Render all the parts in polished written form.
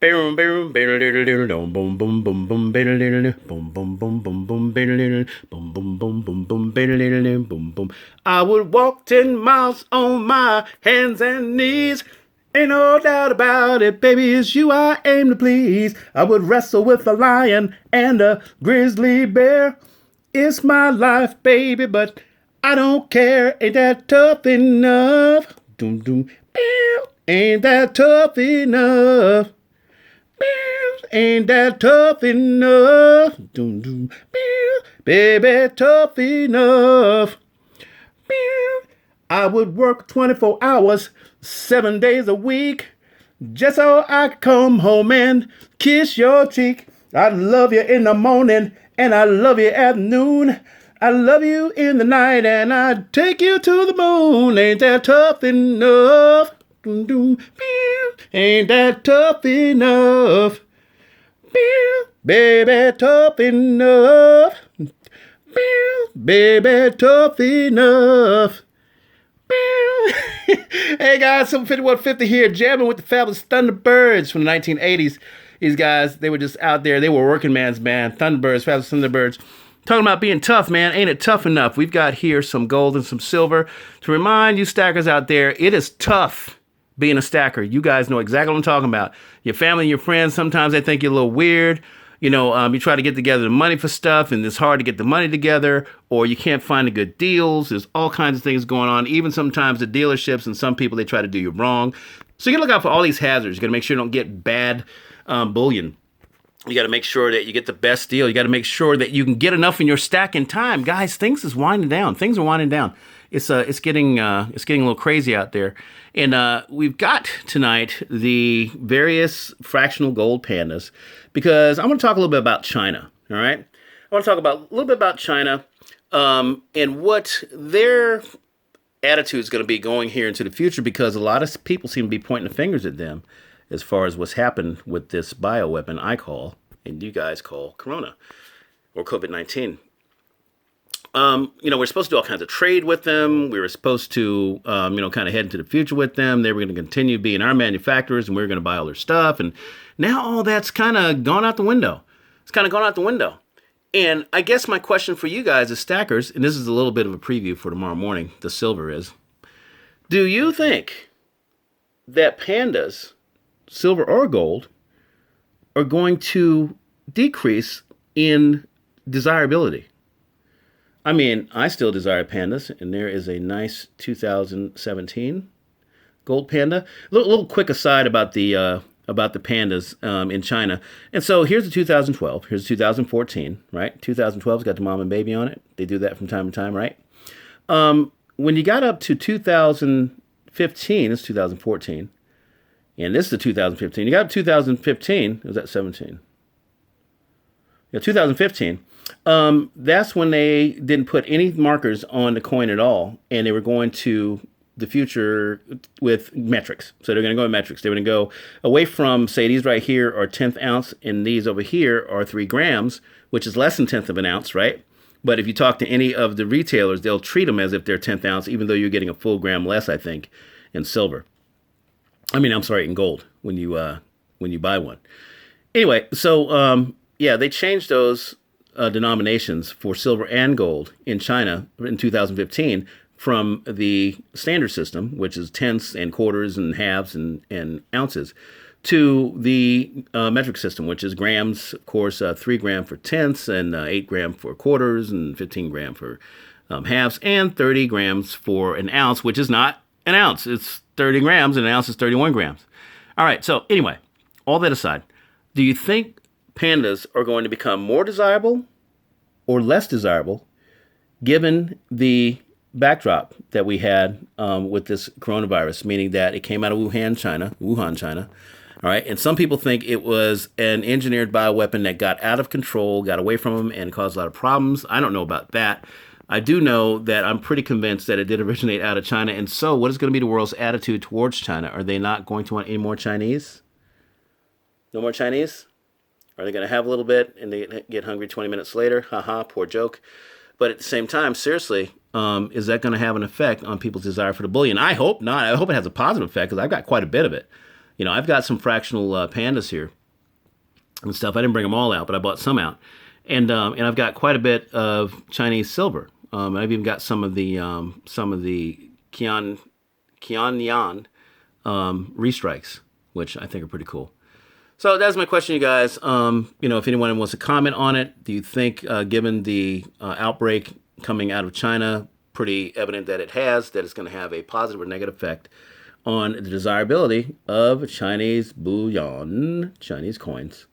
Boom, boom, boom, boom, boom, boom, boom, boom, boom, boom, boom, boom, boom, boom, boom, boom, boom, boom, boom. I would walk 10 miles on my hands and knees. Ain't no doubt about it, baby, it's you I aim to please. I would wrestle with a lion and a grizzly bear. It's my life, baby, but I don't care. Ain't that tough enough? Doom, doom, ain't that tough enough? Ain't that tough enough? Doom, doom, baby, tough enough. I would work 24 hours, 7 days a week, just so I could come home and kiss your cheek. I love you in the morning and I love you at noon. I love you in the night and I'd take you to the moon. Ain't that tough enough? Doom, doom, ain't that tough enough? Baby, tough enough. Baby, tough enough. Hey guys, 75150 here, jamming with the fabulous Thunderbirds from the 1980s. These guys, they were just out there. They were working man's band. Thunderbirds, fabulous Thunderbirds. Talking about being tough, man. Ain't it tough enough? We've got here some gold and some silver to remind you stackers out there, it is tough being a stacker. You guys know exactly what I'm talking about. Your family and your friends, sometimes they think you're a little weird. You try to get together the money for stuff, and it's hard to get the money together, or you can't find the good deals. There's all kinds of things going on. Even sometimes the dealerships and some people, they try to do you wrong. So you got to look out for all these hazards. You got to make sure you don't get bad bullion. You got to make sure that you get the best deal. You got to make sure that you can get enough in your stack in time. Guys, things is winding down. Things are winding down. It's getting a little crazy out there. And we've got tonight the various fractional gold pandas because I want to talk a little bit about China. All right, I want to talk a little bit about China and what their attitude is going to be going here into the future, because a lot of people seem to be pointing the fingers at them as far as what's happened with this bioweapon I call, and you guys call, Corona or COVID-19. We're supposed to do all kinds of trade with them. We were supposed to, kind of head into the future with them. They were going to continue being our manufacturers, and we were going to buy all their stuff. And now all that's kind of gone out the window. It's kind of gone out the window. And I guess my question for you guys as stackers, and this is a little bit of a preview for tomorrow morning, the silver is, do you think that pandas, silver or gold, are going to decrease in desirability? I mean, I still desire pandas, and there is a nice 2017 gold panda. A little quick aside about the pandas in China. And so here's the 2012. Here's the 2014, right? 2012's got the mom and baby on it. They do that from time to time, right? When you got up to 2015, it's 2014, and this is the 2015. You got up to 2015. Was that 17? Yeah, 2015. That's when they didn't put any markers on the coin at all, and they were going to the future with metrics. So they're going to go with metrics. They're going to go away from, say, these right here are 10th ounce, and these over here are 3 grams, which is less than 10th of an ounce, right? But if you talk to any of the retailers, they'll treat them as if they're 10th ounce, even though you're getting a full gram less, I think, in silver. In gold when you buy one. Anyway, so they changed those denominations for silver and gold in China in 2015 from the standard system, which is tenths and quarters and halves and ounces, to the metric system, which is grams, of course, 3 gram for tenths and 8 gram for quarters and 15 gram for halves and 30 grams for an ounce, which is not an ounce. It's 30 grams and an ounce is 31 grams. All right, so anyway, all that aside, do you think pandas are going to become more desirable or less desirable given the backdrop that we had with this coronavirus, meaning that it came out of Wuhan, China. All right. And some people think it was an engineered bioweapon that got out of control, got away from them, and caused a lot of problems. I don't know about that. I do know that I'm pretty convinced that it did originate out of China. And so what is going to be the world's attitude towards China? Are they not going to want any more Chinese? No more Chinese? Are they going to have a little bit and they get hungry 20 minutes later? Haha, poor joke. But at the same time, seriously, is that going to have an effect on people's desire for the bullion? I hope not. I hope it has a positive effect because I've got quite a bit of it. I've got some fractional pandas here and stuff. I didn't bring them all out, but I bought some out, and I've got quite a bit of Chinese silver. I've even got some of the Qian restrikes, which I think are pretty cool. So that's my question, you guys. If anyone wants to comment on it, do you think, given the outbreak coming out of China, pretty evident that it's going to have a positive or negative effect on the desirability of Chinese bullion, Chinese coins,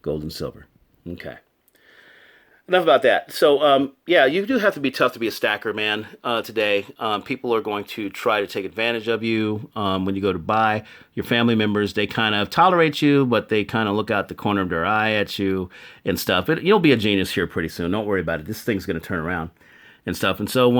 gold and silver? Okay. Enough about that. So, yeah, you do have to be tough to be a stacker, man, today. People are going to try to take advantage of you when you go to buy. Your family members, they kind of tolerate you, but they kind of look out the corner of their eye at you and stuff. You'll be a genius here pretty soon. Don't worry about it. This thing's going to turn around and stuff. And so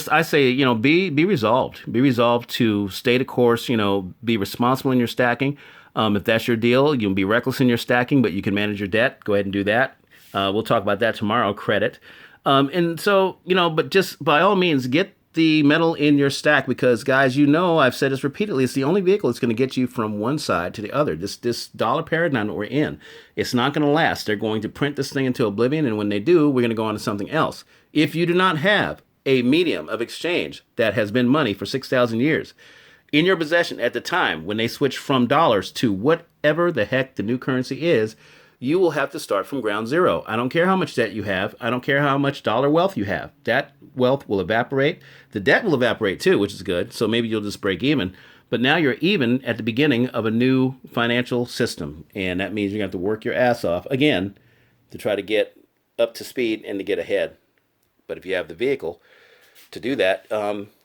I say, be resolved. Be resolved to stay the course, be responsible in your stacking. If that's your deal, you'll be reckless in your stacking, but you can manage your debt. Go ahead and do that. We'll talk about that tomorrow, credit. And so, but just by all means, get the metal in your stack because, guys, I've said this repeatedly, it's the only vehicle that's going to get you from one side to the other. This dollar paradigm that we're in, it's not going to last. They're going to print this thing into oblivion, and when they do, we're going to go on to something else. If you do not have a medium of exchange that has been money for 6,000 years in your possession at the time when they switch from dollars to whatever the heck the new currency is, you will have to start from ground zero. I don't care how much debt you have. I don't care how much dollar wealth you have. That wealth will evaporate. The debt will evaporate too, which is good. So maybe you'll just break even. But now you're even at the beginning of a new financial system. And that means you're going to have to work your ass off again to try to get up to speed and to get ahead. But if you have the vehicle to do that,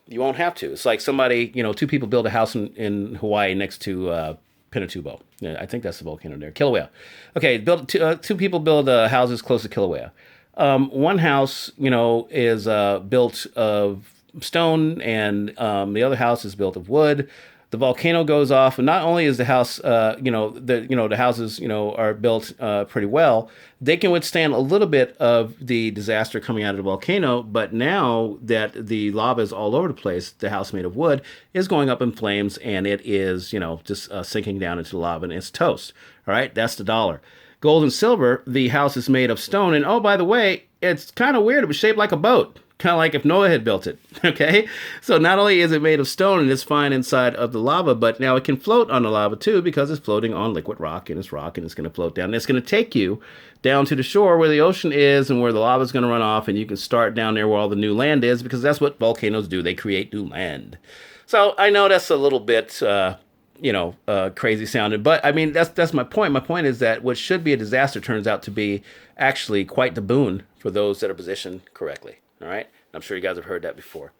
you won't have to. It's like somebody, two people build a house in Hawaii next to Pinatubo. Yeah, I think that's the volcano there. Kilauea. Okay, two people build houses close to Kilauea. One house, is built of stone, and the other house is built of wood. The volcano goes off, and not only is the house, the houses, are built pretty well, they can withstand a little bit of the disaster coming out of the volcano. But now that the lava is all over the place, the house made of wood is going up in flames, and it is, just sinking down into the lava, and it's toast. All right, that's the dollar. Gold and silver, the house is made of stone, and oh, by the way, it's kind of weird. It was shaped like a boat. Kind of like if Noah had built it, okay? So not only is it made of stone and it's fine inside of the lava, but now it can float on the lava too because it's floating on liquid rock and it's going to float down. And it's going to take you down to the shore where the ocean is and where the lava is going to run off, and you can start down there where all the new land is because that's what volcanoes do. They create new land. So I know that's a little bit, crazy sounding, but I mean, that's my point. My point is that what should be a disaster turns out to be actually quite the boon for those that are positioned correctly. All right. I'm sure you guys have heard that before.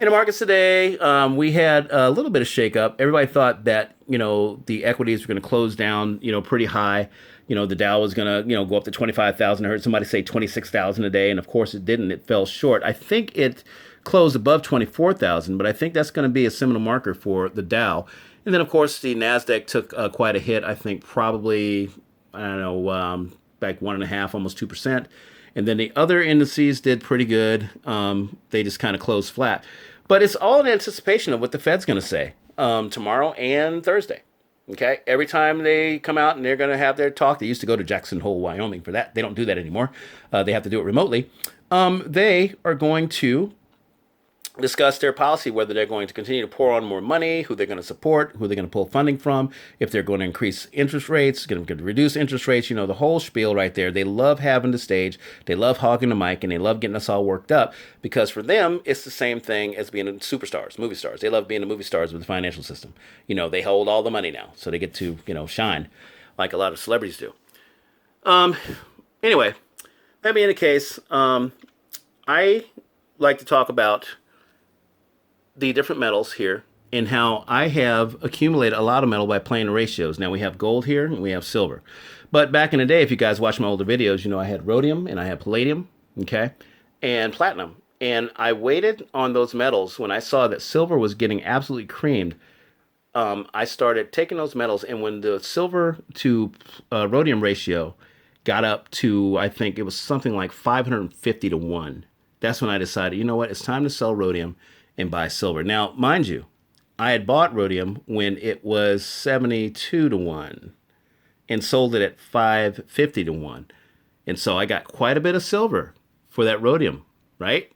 In the markets today, we had a little bit of shakeup. Everybody thought that, the equities were going to close down, pretty high. The Dow was going to, go up to 25,000. I heard somebody say 26,000 a day. And of course it didn't. It fell short. I think it closed above 24,000, but I think that's going to be a seminal marker for the Dow. And then, of course, the NASDAQ took quite a hit. I think probably, back 1.5%, almost 2%. And then the other indices did pretty good. They just kind of closed flat. But it's all in anticipation of what the Fed's going to say tomorrow and Thursday. Okay? Every time they come out and they're going to have their talk, they used to go to Jackson Hole, Wyoming for that. They don't do that anymore. They have to do it remotely. They are going to discuss their policy, whether they're going to continue to pour on more money, who they're going to support, who they're going to pull funding from, if they're going to increase interest rates, going to reduce interest rates, the whole spiel right there. They love having the stage, they love hogging the mic, and they love getting us all worked up because for them, it's the same thing as being superstars, movie stars. They love being the movie stars with the financial system. They hold all the money now, so they get to, shine like a lot of celebrities do. Anyway, that being the case, I like to talk about the different metals here and how I have accumulated a lot of metal by playing the ratios. Now we have gold here and we have silver. But back in the day, if you guys watch my older videos, I had rhodium and I had palladium, okay, and platinum. And I waited on those metals when I saw that silver was getting absolutely creamed. I started taking those metals, and when the silver to rhodium ratio got up to, I think it was something like 550 to 1, that's when I decided, it's time to sell rhodium and buy silver. Now, mind you, I had bought rhodium when it was 72 to 1 and sold it at 550 to 1. And so I got quite a bit of silver for that rhodium, right?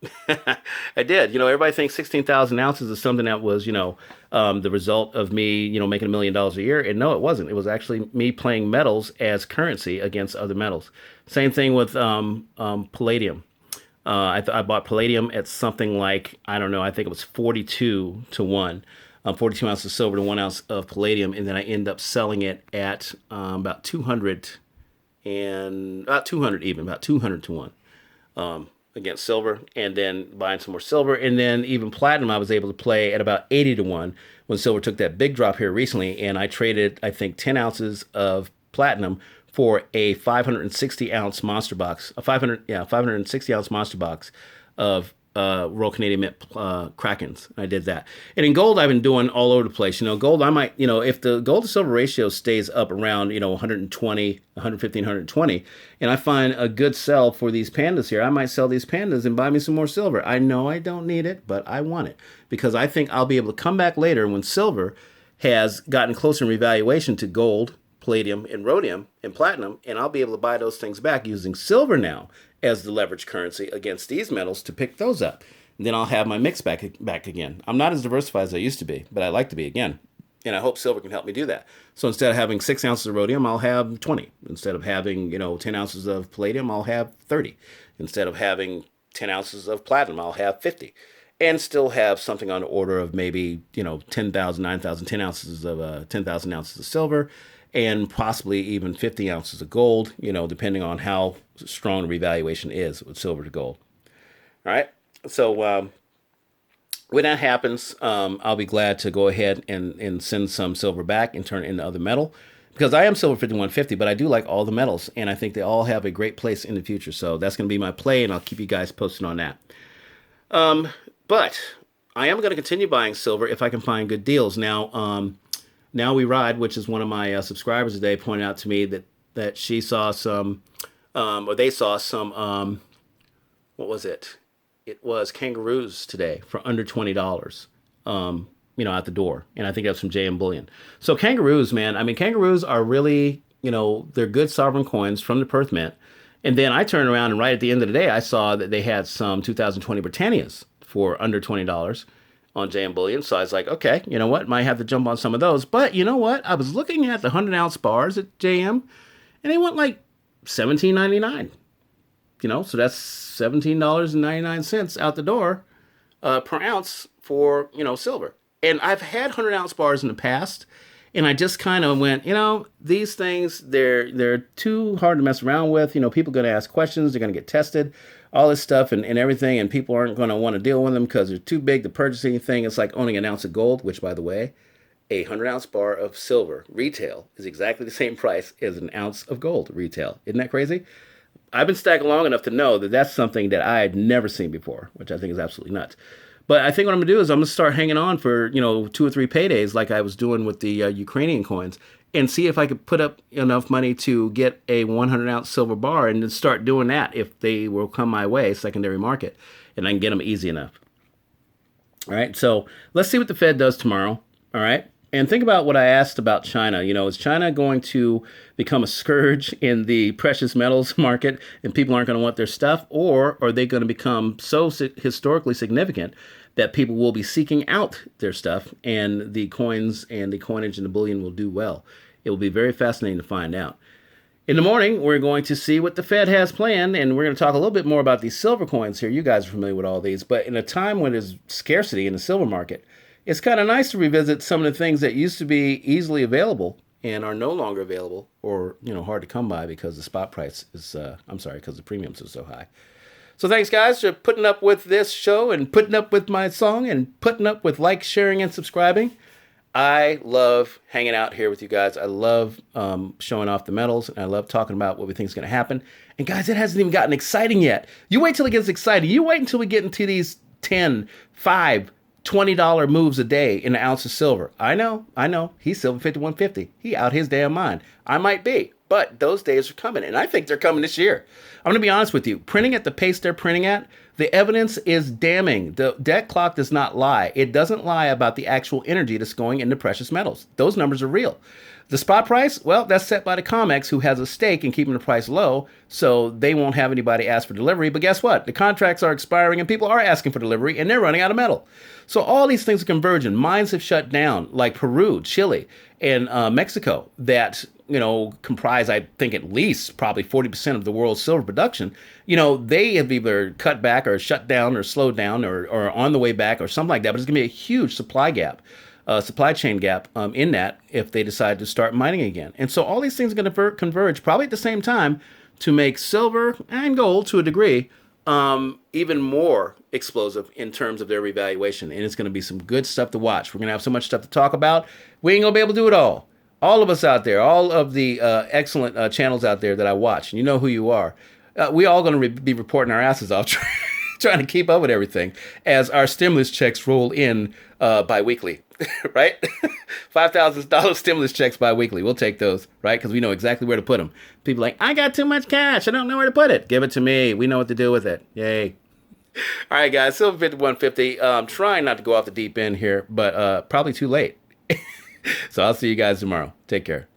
I did. Everybody thinks 16,000 ounces is something that was, the result of me, making $1 million a year. And no, it wasn't. It was actually me playing metals as currency against other metals. Same thing with palladium. I bought palladium at something like, I don't know, I think it was 42 to 1. 42 ounces of silver to 1 ounce of palladium. And then I end up selling it at about 200 and about 200 even, about 200 to 1 against silver, and then buying some more silver. And then even platinum, I was able to play at about 80 to 1 when silver took that big drop here recently. And I traded, I think, 10 ounces of platinum for a 560 ounce monster box, 560 ounce monster box of Royal Canadian Mint Krakens. I did that. And in gold, I've been doing all over the place. Gold, I might, if the gold to silver ratio stays up around, 120, 115, 120, and I find a good sell for these pandas here, I might sell these pandas and buy me some more silver. I know I don't need it, but I want it because I think I'll be able to come back later when silver has gotten closer in revaluation to gold, palladium, and rhodium, and platinum, and I'll be able to buy those things back using silver now as the leverage currency against these metals to pick those up. And then I'll have my mix back again. I'm not as diversified as I used to be, but I like to be again. And I hope silver can help me do that. So instead of having 6 ounces of rhodium, I'll have 20. Instead of having, 10 ounces of palladium, I'll have 30. Instead of having 10 ounces of platinum, I'll have 50. And still have something on the order of maybe, 10,000, 9,000, 10 ounces of 10,000 ounces of silver, and possibly even 50 ounces of gold, depending on how strong the revaluation is with silver to gold. All right. So when that happens, I'll be glad to go ahead and send some silver back and turn it into other metal, because I am silver 5150, but I do like all the metals, and I think they all have a great place in the future. So that's going to be my play, and I'll keep you guys posted on that. But I am going to continue buying silver if I can find good deals. Now We Ride, which is one of my subscribers today, pointed out to me that she saw some, or they saw some, what was it? It was kangaroos today for under $20, out the door. And I think that's from JM Bullion. So kangaroos, man, kangaroos are really, they're good sovereign coins from the Perth Mint. And then I turned around and right at the end of the day, I saw that they had some 2020 Britannias for under $20 on JM Bullion. So I was like, okay, you know what? Might have to jump on some of those. But you know what? I was looking at the 100-ounce bars at JM, and they went like $17.99. So that's $17.99 out the door per ounce for, silver. And I've had 100-ounce bars in the past, and I just kind of went, these things, they're too hard to mess around with. People are going to ask questions. They're going to get tested. All this stuff and everything, and people aren't going to want to deal with them because they're too big to purchase anything. It's like owning an ounce of gold, which, by the way, a 100-ounce bar of silver retail is exactly the same price as an ounce of gold retail. Isn't that crazy? I've been stacking long enough to know that that's something that I had never seen before, which I think is absolutely nuts. But I think what I'm going to do is I'm going to start hanging on for, 2 or 3 paydays like I was doing with the Ukrainian coins, and see if I could put up enough money to get a 100-ounce silver bar and then start doing that if they will come my way, secondary market, and I can get them easy enough. All right, so let's see what the Fed does tomorrow, all right? And think about what I asked about China. Is China going to become a scourge in the precious metals market and people aren't going to want their stuff? Or are they going to become so historically significant that people will be seeking out their stuff and the coins and the coinage and the bullion will do well? It will be very fascinating to find out. In the morning, we're going to see what the Fed has planned, and we're going to talk a little bit more about these silver coins here. You guys are familiar with all these, but in a time when there's scarcity in the silver market, it's kind of nice to revisit some of the things that used to be easily available and are no longer available, or hard to come by because the spot price is because the premiums are so high. So thanks, guys, for putting up with this show and putting up with my song and putting up with sharing, and subscribing. I love hanging out here with you guys. I love showing off the metals, and I love talking about what we think is going to happen. And guys, it hasn't even gotten exciting yet. You wait till it gets exciting. You wait until we get into these 10, 5, $20 moves a day in an ounce of silver. I know. He's silver 5150. He out his damn mind. I might be, but those days are coming, and I think they're coming this year. I'm going to be honest with you. Printing at the pace they're printing at, The evidence is damning. The debt clock does not lie. It doesn't lie about the actual energy that's going into precious metals. Those numbers are real. The spot price, well, that's set by the COMEX, who has a stake in keeping the price low, so they won't have anybody ask for delivery. But guess what? The contracts are expiring and people are asking for delivery and they're running out of metal. So all these things are converging. Mines have shut down, like Peru, Chile, and Mexico, that comprise, I think, at least probably 40% of the world's silver production. They have either cut back or shut down or slowed down or on the way back or something like that. But it's going to be a huge supply chain gap in that if they decide to start mining again. And so all these things are going to converge probably at the same time to make silver and gold, to a degree, even more explosive in terms of their revaluation. And it's going to be some good stuff to watch. We're going to have so much stuff to talk about. We ain't going to be able to do it all. All of us out there, all of the excellent channels out there that I watch, and you know who you are, we all going to be reporting our asses off trying to keep up with everything as our stimulus checks roll in bi-weekly, right? $5,000 stimulus checks bi-weekly. We'll take those, right? Because we know exactly where to put them. People are like, I got too much cash. I don't know where to put it. Give it to me. We know what to do with it. Yay. All right, guys. Silver 5150. Trying not to go off the deep end here, but probably too late. So I'll see you guys tomorrow. Take care.